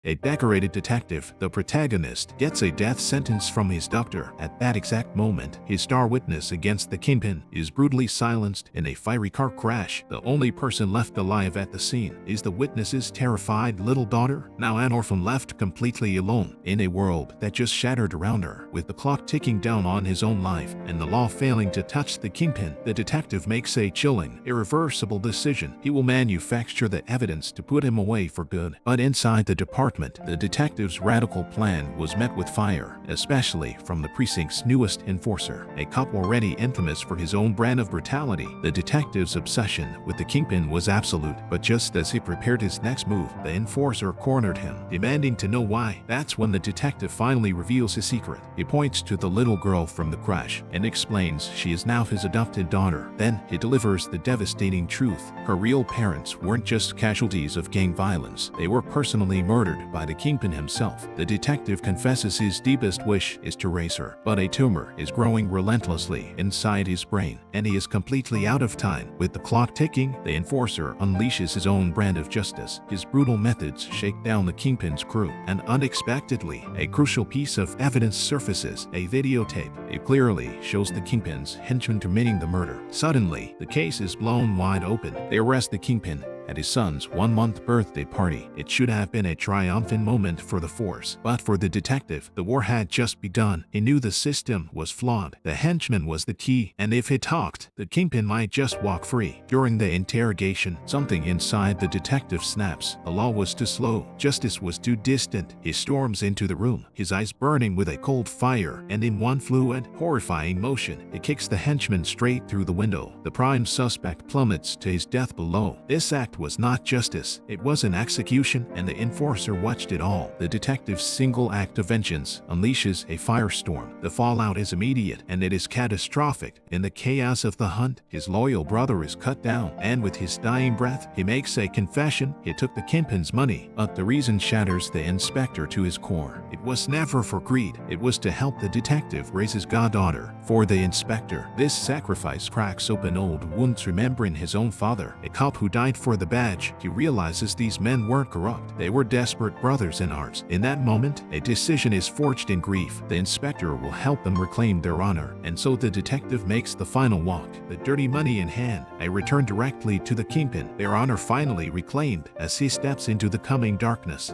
A decorated detective, the protagonist, gets a death sentence from his doctor. At that exact moment, his star witness against the kingpin is brutally silenced in a fiery car crash. The only person left alive at the scene is the witness's terrified little daughter, now an orphan left completely alone in a world that just shattered around her. With the clock ticking down on his own life and the law failing to touch the kingpin, the detective makes a chilling, irreversible decision. He will manufacture the evidence to put him away for good. But inside the department, the detective's radical plan was met with fire, especially from the precinct's newest enforcer, a cop already infamous for his own brand of brutality. The detective's obsession with the kingpin was absolute, but just as he prepared his next move, the enforcer cornered him, demanding to know why. That's when the detective finally reveals his secret. He points to the little girl from the crash and explains she is now his adopted daughter. Then he delivers the devastating truth. Her real parents weren't just casualties of gang violence, they were personally murdered by the kingpin himself. The detective confesses his deepest wish is to raise her, but a tumor is growing relentlessly inside his brain, and he is completely out of time. With the clock ticking, the enforcer unleashes his own brand of justice. His brutal methods shake down the kingpin's crew, and unexpectedly, a crucial piece of evidence surfaces, a videotape. It clearly shows the kingpin's henchmen committing the murder. Suddenly, the case is blown wide open. They arrest the kingpin at his son's one-month birthday party. It should have been a triumphant moment for the force, but for the detective, the war had just begun. He knew the system was flawed. The henchman was the key, and if he talked, the kingpin might just walk free. During the interrogation, something inside the detective snaps. The law was too slow. Justice was too distant. He storms into the room, his eyes burning with a cold fire, and in one fluid, horrifying motion, he kicks the henchman straight through the window. The prime suspect plummets to his death below. This act was not justice, it was an execution, and the enforcer watched it all. The detective's single act of vengeance unleashes a firestorm. The fallout is immediate, and it is catastrophic. In the chaos of the hunt, his loyal brother is cut down, and with his dying breath, he makes a confession. He took the kingpin's money, but the reason shatters the inspector to his core. It was never for greed, it was to help the detective raise his goddaughter. For the inspector, this sacrifice cracks open old wounds, remembering his own father, a cop who died for the badge. He realizes these men weren't corrupt. They were desperate brothers in arms. In that moment, a decision is forged in grief. The inspector will help them reclaim their honor, and so the detective makes the final walk, the dirty money in hand. They return directly to the kingpin, their honor finally reclaimed as he steps into the coming darkness.